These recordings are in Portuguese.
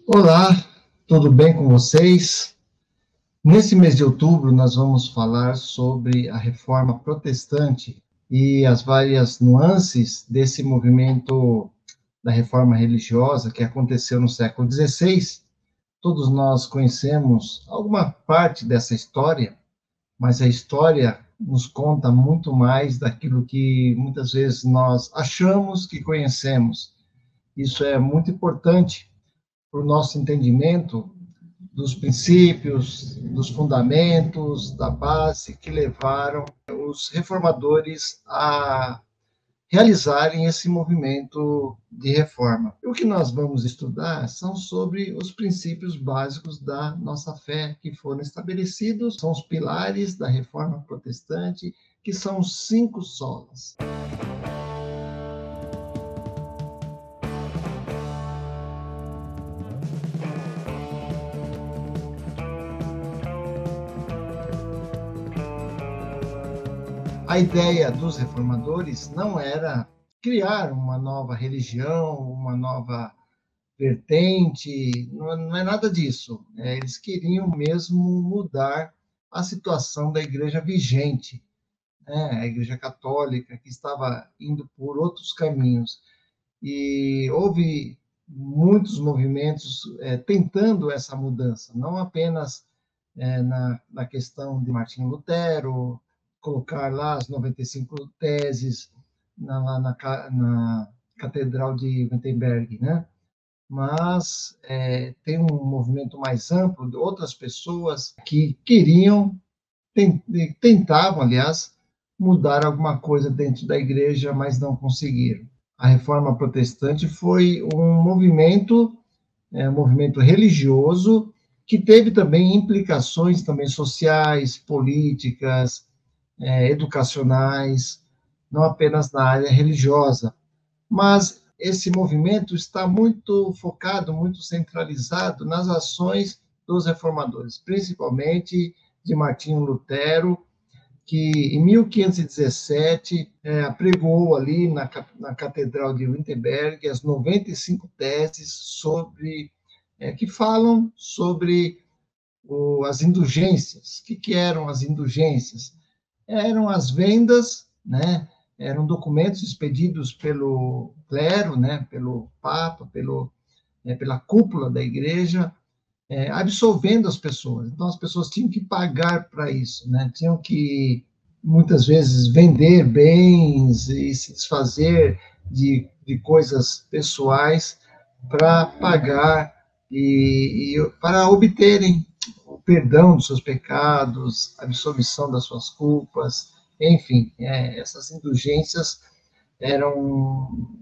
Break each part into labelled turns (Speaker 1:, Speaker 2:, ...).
Speaker 1: Olá, tudo bem com vocês? Nesse mês de outubro, nós vamos falar sobre a Reforma Protestante e as várias nuances desse movimento da reforma religiosa que aconteceu no século XVI. Todos nós conhecemos alguma parte dessa história, mas a história nos conta muito mais daquilo que muitas vezes nós achamos que conhecemos. Isso é muito importante para o nosso entendimento dos princípios, dos fundamentos, da base que levaram os reformadores a realizarem esse movimento de reforma. E o que nós vamos estudar são sobre os princípios básicos da nossa fé que foram estabelecidos, são os pilares da reforma protestante, que são os 5 solas. A ideia dos reformadores não era criar uma nova religião, uma nova vertente, não é nada disso. Eles queriam mesmo mudar a situação da igreja vigente, né? A igreja católica, que estava indo por outros caminhos. E houve muitos movimentos tentando essa mudança, não apenas na questão de Martinho Lutero, colocar lá as 95 teses na Catedral de Wittenberg, né? Mas tem um movimento mais amplo de outras pessoas que tentavam, aliás, mudar alguma coisa dentro da igreja, mas não conseguiram. A Reforma Protestante foi um movimento religioso que teve também implicações também sociais, políticas, educacionais, não apenas na área religiosa. Mas esse movimento está muito focado, muito centralizado nas ações dos reformadores, principalmente de Martinho Lutero, que em 1517 apregou ali na Catedral de Wittenberg as 95 teses que falam sobre as indulgências. O que eram as indulgências? Eram as vendas, né? Eram documentos expedidos pelo clero, né? Pelo Papa, pela cúpula da igreja, absolvendo as pessoas. Então, as pessoas tinham que pagar para isso, né? Tinham que, muitas vezes, vender bens e se desfazer de coisas pessoais para pagar e para obterem o perdão dos seus pecados, a absolvição das suas culpas, enfim, essas indulgências eram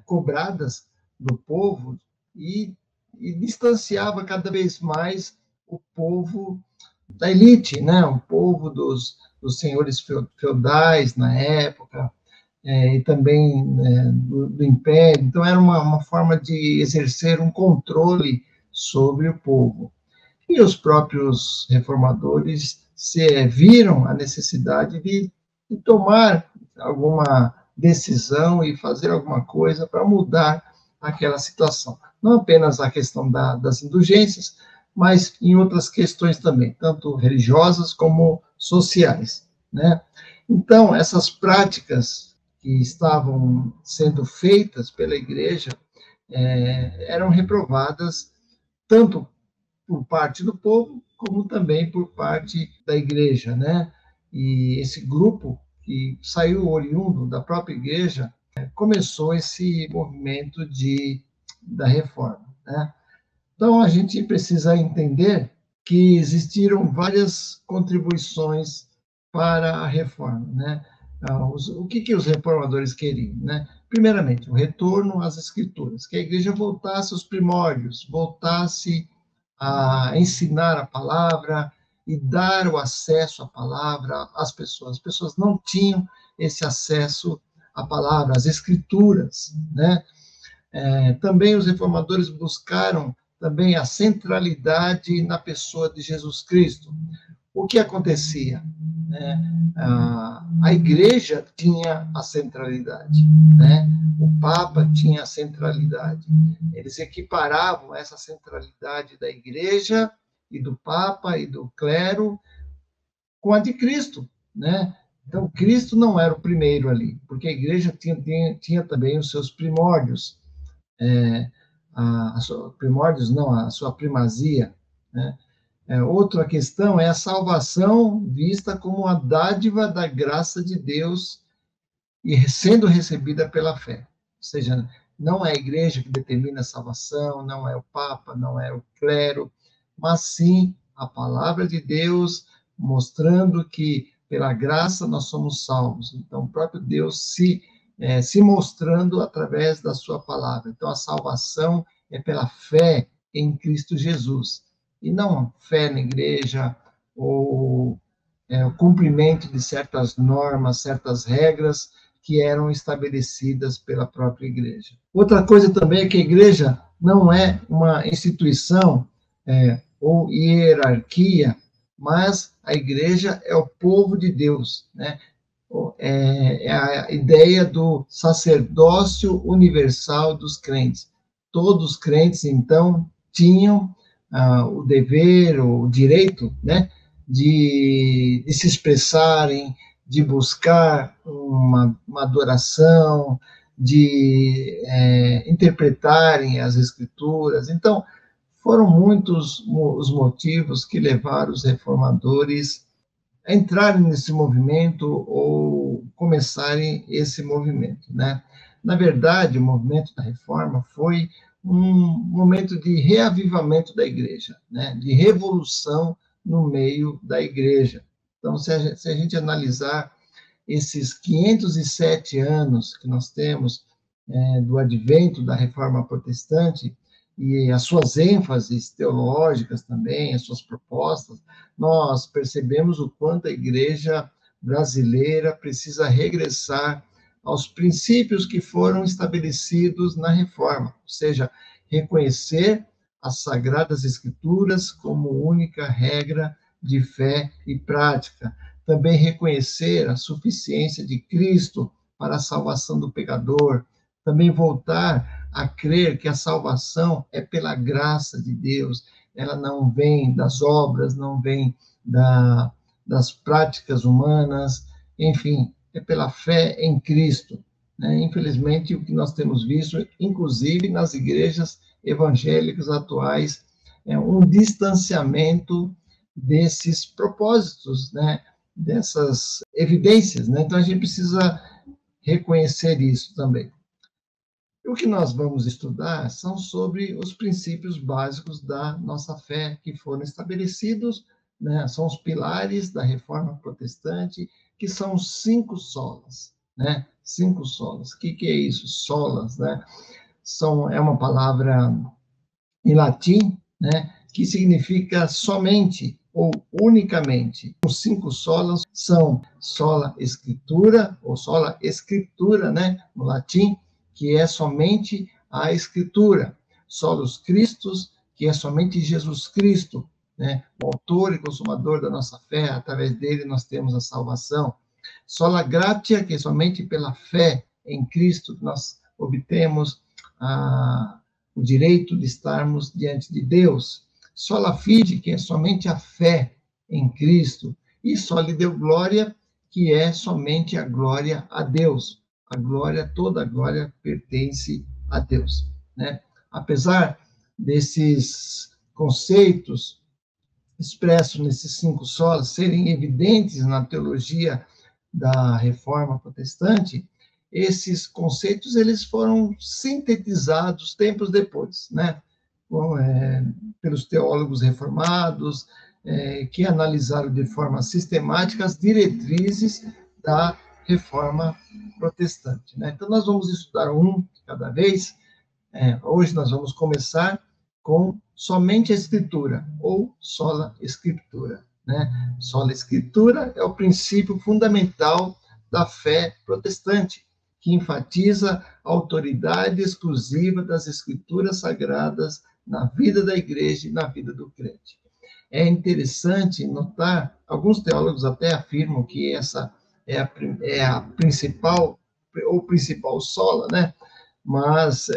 Speaker 1: cobradas do povo e distanciava cada vez mais o povo da elite, né? O povo dos senhores feudais na época, e também do império. Então, era uma forma de exercer um controle sobre o povo. E os próprios reformadores viram a necessidade de tomar alguma decisão e fazer alguma coisa para mudar aquela situação. Não apenas a questão das indulgências, mas em outras questões também, tanto religiosas como sociais, né? Então, essas práticas que estavam sendo feitas pela igreja eram reprovadas tanto por parte do povo, como também por parte da igreja, né? E esse grupo que saiu oriundo da própria igreja começou esse movimento da reforma, né? Então, a gente precisa entender que existiram várias contribuições para a reforma, né? O que os reformadores queriam, né? Primeiramente, o retorno às escrituras, que a igreja voltasse aos primórdios, voltasse a ensinar a palavra e dar o acesso à palavra às pessoas. As pessoas não tinham esse acesso à palavra, às escrituras, né? Também os reformadores buscaram também a centralidade na pessoa de Jesus Cristo. O que acontecia? né, a igreja tinha a centralidade, né? O Papa tinha a centralidade. Eles equiparavam essa centralidade da igreja e do Papa e do clero com a de Cristo, né? Então, Cristo não era o primeiro ali, porque a igreja tinha também os seus primórdios, primórdios não, a sua primazia, né? Outra questão é a salvação vista como uma dádiva da graça de Deus e sendo recebida pela fé. Ou seja, não é a igreja que determina a salvação, não é o Papa, não é o clero, mas sim a palavra de Deus mostrando que pela graça nós somos salvos. Então, o próprio Deus se mostrando através da sua palavra. Então, a salvação é pela fé em Cristo Jesus, e não fé na igreja ou o cumprimento de certas normas, certas regras que eram estabelecidas pela própria igreja. Outra coisa também é que a igreja não é uma instituição ou hierarquia, mas a igreja é o povo de Deus, né? É a ideia do sacerdócio universal dos crentes. Todos os crentes, então, tinham o dever, o direito, né, de se expressarem, de buscar uma adoração, de interpretarem as escrituras. Então, foram muitos os motivos que levaram os reformadores a entrarem nesse movimento ou começarem esse movimento, né? Na verdade, o movimento da reforma foi um momento de reavivamento da igreja, né? De revolução no meio da igreja. Então, se a gente analisar esses 507 anos que nós temos do advento da reforma protestante, e as suas ênfases teológicas também, as suas propostas, nós percebemos o quanto a igreja brasileira precisa regressar aos princípios que foram estabelecidos na reforma, ou seja, reconhecer as sagradas escrituras como única regra de fé e prática, também reconhecer a suficiência de Cristo para a salvação do pecador, também voltar a crer que a salvação é pela graça de Deus, ela não vem das obras, não vem das práticas humanas, enfim, é pela fé em Cristo, né? Infelizmente, o que nós temos visto, inclusive nas igrejas evangélicas atuais, é um distanciamento desses propósitos, né? Dessas evidências, né? Então, a gente precisa reconhecer isso também. O que nós vamos estudar são sobre os princípios básicos da nossa fé que foram estabelecidos, né? São os pilares da reforma protestante, que são 5 solas, né? 5 solas. O que é isso? Solas, né? É uma palavra em latim, né? Que significa somente ou unicamente. Os 5 solas são sola escritura, ou sola escritura, né? No latim, que é somente a Escritura, solos Christus, que é somente Jesus Cristo, né? O autor e consumador da nossa fé, através dele nós temos a salvação. Sola gratia, que é somente pela fé em Cristo que nós obtemos o direito de estarmos diante de Deus. Sola fide, que é somente a fé em Cristo. E soli deo glória, que é somente a glória a Deus. A glória, toda a glória pertence a Deus, né? Apesar desses conceitos expressos nesses 5 solas serem evidentes na teologia da Reforma Protestante, esses conceitos eles foram sintetizados tempos depois, né? Pelos teólogos reformados, que analisaram de forma sistemática as diretrizes da Reforma Protestante, né? Então, nós vamos estudar um de cada vez. Hoje nós vamos começar com somente a Escritura, ou sola Escritura, né? Sola Escritura é o princípio fundamental da fé protestante, que enfatiza a autoridade exclusiva das Escrituras sagradas na vida da igreja e na vida do crente. é interessante notar, alguns teólogos até afirmam que essa é a principal, ou principal sola, né? Mas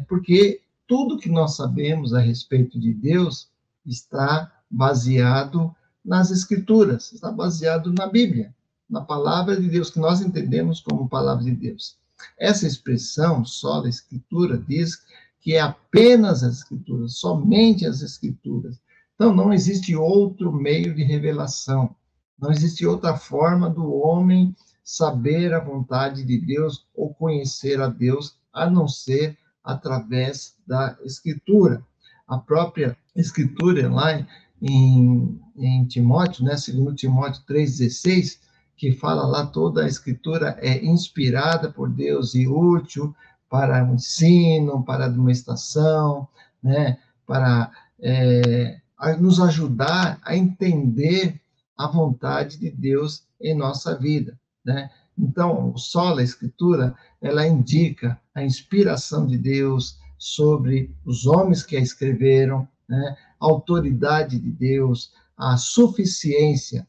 Speaker 1: porque tudo que nós sabemos a respeito de Deus está baseado nas Escrituras, está baseado na Bíblia, na palavra de Deus, que nós entendemos como palavra de Deus. Essa expressão, sola Escritura, diz que é apenas as Escrituras, somente as Escrituras. Então, não existe outro meio de revelação, não existe outra forma do homem saber a vontade de Deus ou conhecer a Deus, a não ser através da Escritura. A própria Escritura, lá em Timóteo, né, segundo Timóteo 3,16, que fala lá, toda a Escritura é inspirada por Deus e útil para o ensino, para a admoestação, né, para nos ajudar a entender a vontade de Deus em nossa vida, né? Então, sola Escritura, ela indica a inspiração de Deus sobre os homens que a escreveram, né? A autoridade de Deus, a suficiência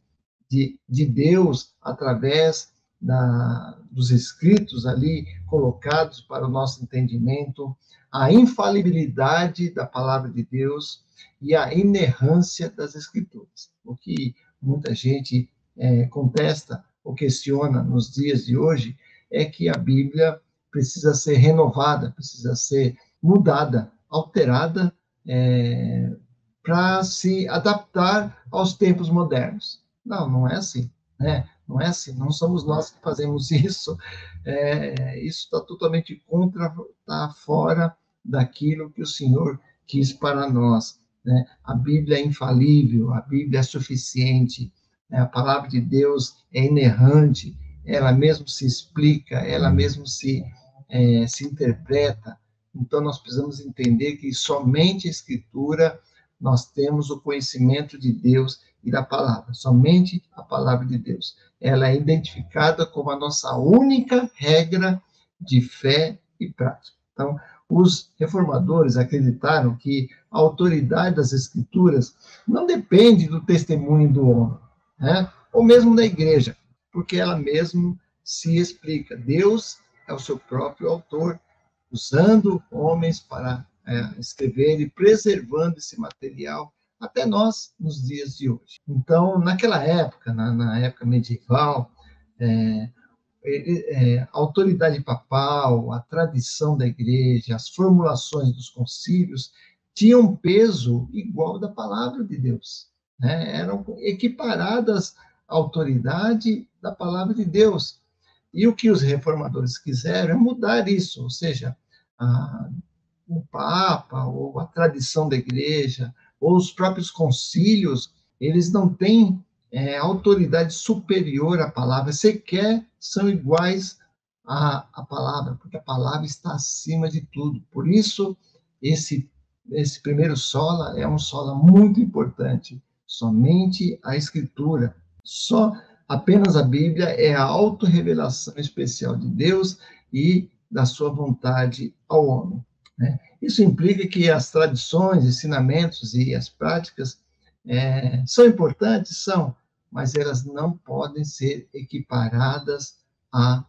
Speaker 1: de Deus através dos escritos ali colocados para o nosso entendimento, a infalibilidade da palavra de Deus e a inerrância das Escrituras. O que muita gente contesta ou questiona nos dias de hoje é que a Bíblia precisa ser renovada, precisa ser mudada, alterada, para se adaptar aos tempos modernos. Não, não é assim, né? Não é assim, não somos nós que fazemos isso. Isso está totalmente contra, está fora daquilo que o Senhor quis para nós, né? A Bíblia é infalível, a Bíblia é suficiente, né? A palavra de Deus é inerrante, ela mesmo se explica, ela mesmo se interpreta. Então, nós precisamos entender que somente a Escritura nós temos o conhecimento de Deus e da palavra, somente a palavra de Deus. Ela é identificada como a nossa única regra de fé e prática. Então, os reformadores acreditaram que a autoridade das Escrituras não depende do testemunho do homem, né? Ou mesmo da igreja, porque ela mesmo se explica. Deus é o seu próprio autor, usando homens para escrever e preservando esse material até nós, nos dias de hoje. Então, naquela época, na época medieval, a autoridade papal, a tradição da igreja, as formulações dos concílios tinham peso igual da palavra de Deus, né? Eram equiparadas à autoridade da palavra de Deus. E o que os reformadores quiseram é mudar isso, ou seja, o Papa, ou a tradição da igreja, ou os próprios concílios, eles não têm autoridade superior à palavra, sequer são iguais à palavra, porque a palavra está acima de tudo. Por isso, esse primeiro sola é um sola muito importante, somente a Escritura. Só apenas a Bíblia é a autorrevelação especial de Deus e da sua vontade ao homem, né? Isso implica que as tradições, ensinamentos e as práticas são importantes, são, mas elas não podem ser equiparadas à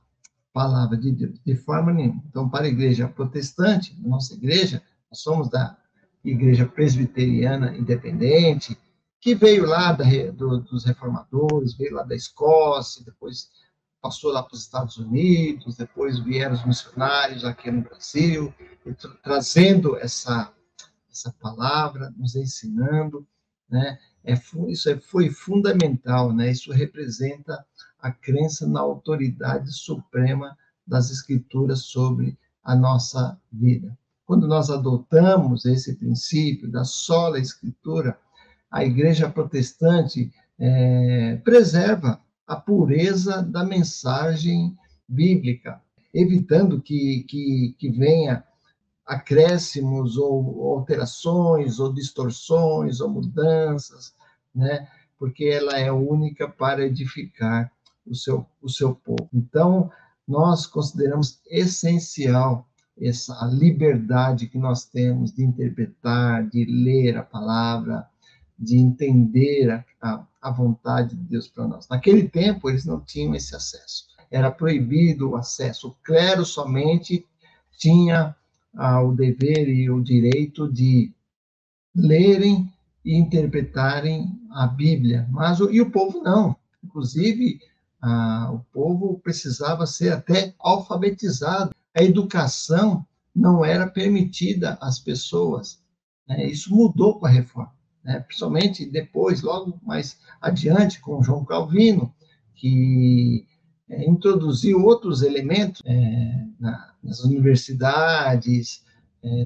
Speaker 1: palavra de Deus, de forma nenhuma. Então, para a igreja protestante, nossa igreja, nós somos da igreja presbiteriana independente, que veio lá dos reformadores, veio lá da Escócia, depois passou lá para os Estados Unidos, depois vieram os missionários aqui no Brasil, trazendo essa palavra, nos ensinando, né? Foi fundamental, né? Isso representa a crença na autoridade suprema das Escrituras sobre a nossa vida. Quando nós adotamos esse princípio da sola Escritura, a Igreja Protestante preserva a pureza da mensagem bíblica, evitando que venha acréscimos ou alterações ou distorções ou mudanças, né? Porque ela é única para edificar o seu povo. Então, nós consideramos essencial essa liberdade que nós temos de interpretar, de ler a palavra, de entender a vontade de Deus para nós. Naquele tempo, eles não tinham esse acesso. Era proibido o acesso. O clero somente tinha o dever e o direito de lerem e interpretarem a Bíblia, mas e o povo não. Inclusive, o povo precisava ser até alfabetizado. A educação não era permitida às pessoas. Né? Isso mudou com a reforma, né? Principalmente depois, logo mais adiante, com João Calvino, que introduziu outros elementos nas universidades,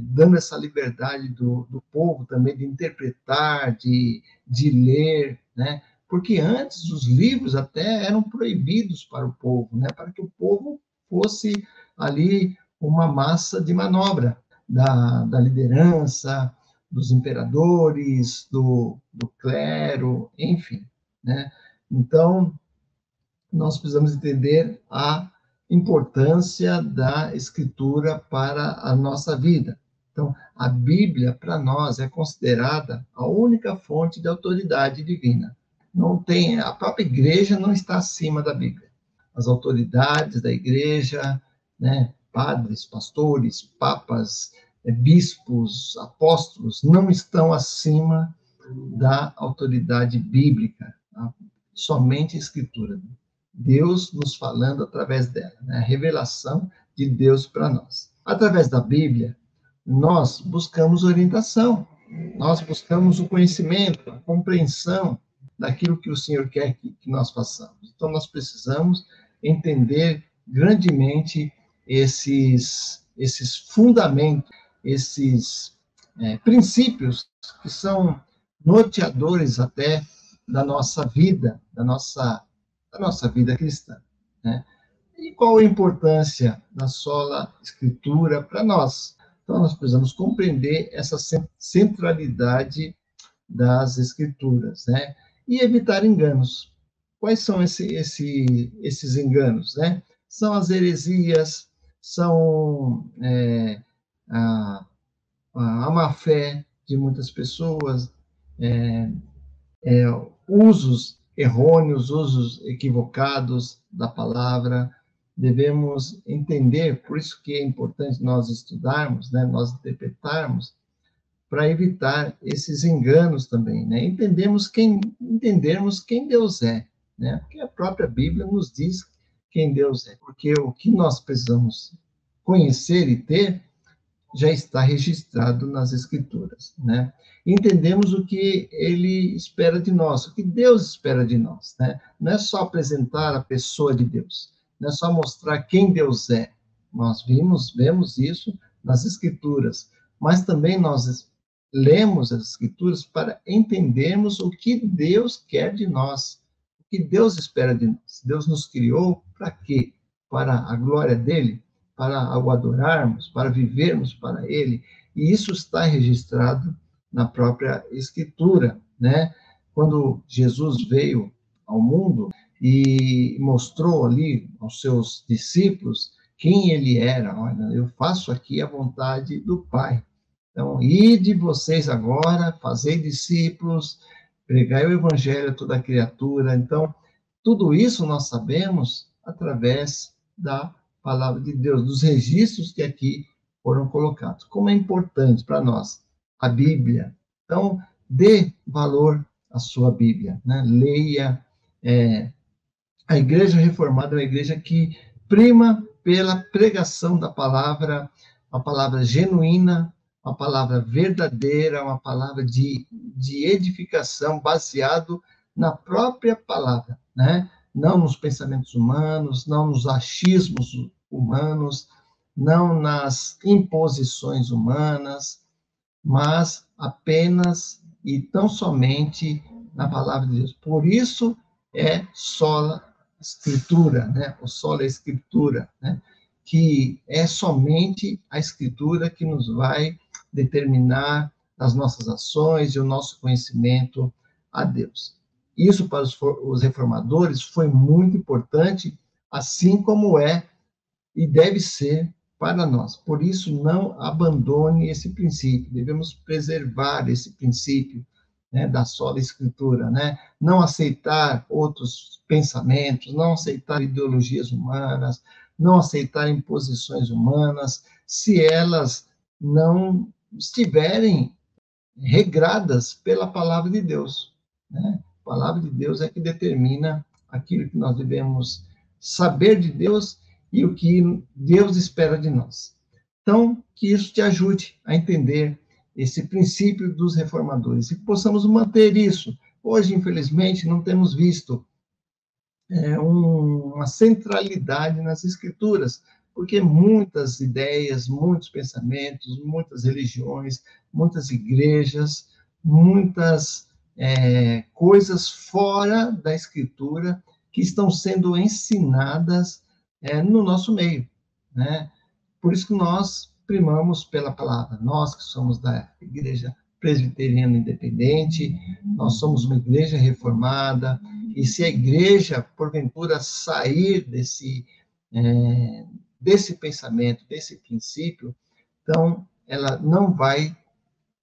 Speaker 1: dando essa liberdade do povo também de interpretar, de ler, né? Porque antes os livros até eram proibidos para o povo, né? Para que o povo fosse ali uma massa de manobra da liderança, dos imperadores, do clero, enfim, né? Então, nós precisamos entender a importância da escritura para a nossa vida. Então, a Bíblia, para nós, é considerada a única fonte de autoridade divina. Não tem, a própria igreja não está acima da Bíblia. As autoridades da igreja, né, padres, pastores, papas, bispos, apóstolos, não estão acima da autoridade bíblica. Tá? Somente a escritura. Deus nos falando através dela, né? A revelação de Deus para nós. Através da Bíblia, nós buscamos orientação, nós buscamos o conhecimento, a compreensão daquilo que o Senhor quer que nós façamos. Então, nós precisamos entender grandemente esses fundamentos, esses princípios que são norteadores até da nossa vida, da nossa vida cristã, né? E qual a importância da sola escritura para nós? Então, nós precisamos compreender essa centralidade das escrituras, né? E evitar enganos. Quais são esses enganos, né? São as heresias, são a má-fé de muitas pessoas, usos errôneos, usos equivocados da palavra. Devemos entender, por isso que é importante nós estudarmos, né, nós interpretarmos, para evitar esses enganos também, né? Entendermos quem Deus é, né? Porque a própria Bíblia nos diz quem Deus é, porque o que nós precisamos conhecer e ter já está registrado nas Escrituras, né? Entendemos o que ele espera de nós, o que Deus espera de nós, né? Não é só apresentar a pessoa de Deus, não é só mostrar quem Deus é. Nós vemos isso nas Escrituras, mas também nós lemos as Escrituras para entendermos o que Deus quer de nós, o que Deus espera de nós. Deus nos criou para quê? Para a glória dele, para o adorarmos, para vivermos para ele, e isso está registrado na própria Escritura, né? Quando Jesus veio ao mundo e mostrou ali aos seus discípulos quem ele era. Olha, eu faço aqui a vontade do Pai. Então, ide vocês agora, fazei discípulos, pregai o evangelho a toda criatura. Então, tudo isso nós sabemos através da palavra de Deus, dos registros que aqui foram colocados. Como é importante para nós a Bíblia. Então, dê valor à sua Bíblia, né? Leia. A Igreja Reformada é uma igreja que prima pela pregação da palavra, uma palavra genuína, uma palavra verdadeira, uma palavra de edificação baseado na própria palavra, né? Não nos pensamentos humanos, não nos achismos humanos, não nas imposições humanas, mas apenas e tão somente na palavra de Deus. Por isso é sola escritura, né? O sola escritura, né? Que é somente a escritura que nos vai determinar as nossas ações e o nosso conhecimento a Deus. Isso para os reformadores foi muito importante, assim como é e deve ser para nós. Por isso, não abandone esse princípio, devemos preservar esse princípio, né, da sola Escritura, né? Não aceitar outros pensamentos, não aceitar ideologias humanas, não aceitar imposições humanas, se elas não estiverem regradas pela palavra de Deus, né? A palavra de Deus é que determina aquilo que nós devemos saber de Deus e o que Deus espera de nós. Então, que isso te ajude a entender esse princípio dos reformadores e que possamos manter isso. Hoje, infelizmente, não temos visto uma centralidade nas escrituras, porque muitas ideias, muitos pensamentos, muitas religiões, muitas igrejas, muitas coisas fora da escritura que estão sendo ensinadas no nosso meio, né? Por isso que nós primamos pela palavra. Nós que somos da Igreja Presbiteriana Independente, nós somos uma igreja reformada, e se a igreja, porventura, sair desse pensamento, desse princípio, então ela não vai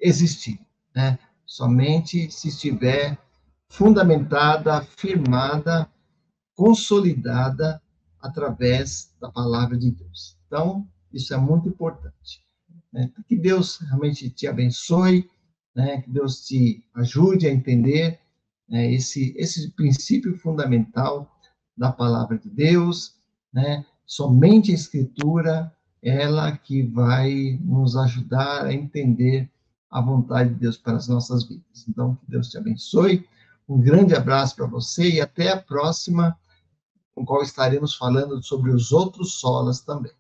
Speaker 1: existir, né? Somente se estiver fundamentada, firmada, consolidada através da palavra de Deus. Então, isso é muito importante, né? Que Deus realmente te abençoe, né? Que Deus te ajude a entender, né, esse princípio fundamental da palavra de Deus, né? Somente a Escritura, ela que vai nos ajudar a entender a vontade de Deus para as nossas vidas. Então, que Deus te abençoe. Um grande abraço para você e até a próxima, com qual estaremos falando sobre os outros solas também.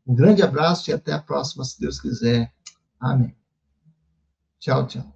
Speaker 1: Um grande abraço e até a próxima, se Deus quiser. Amém. Tchau, tchau.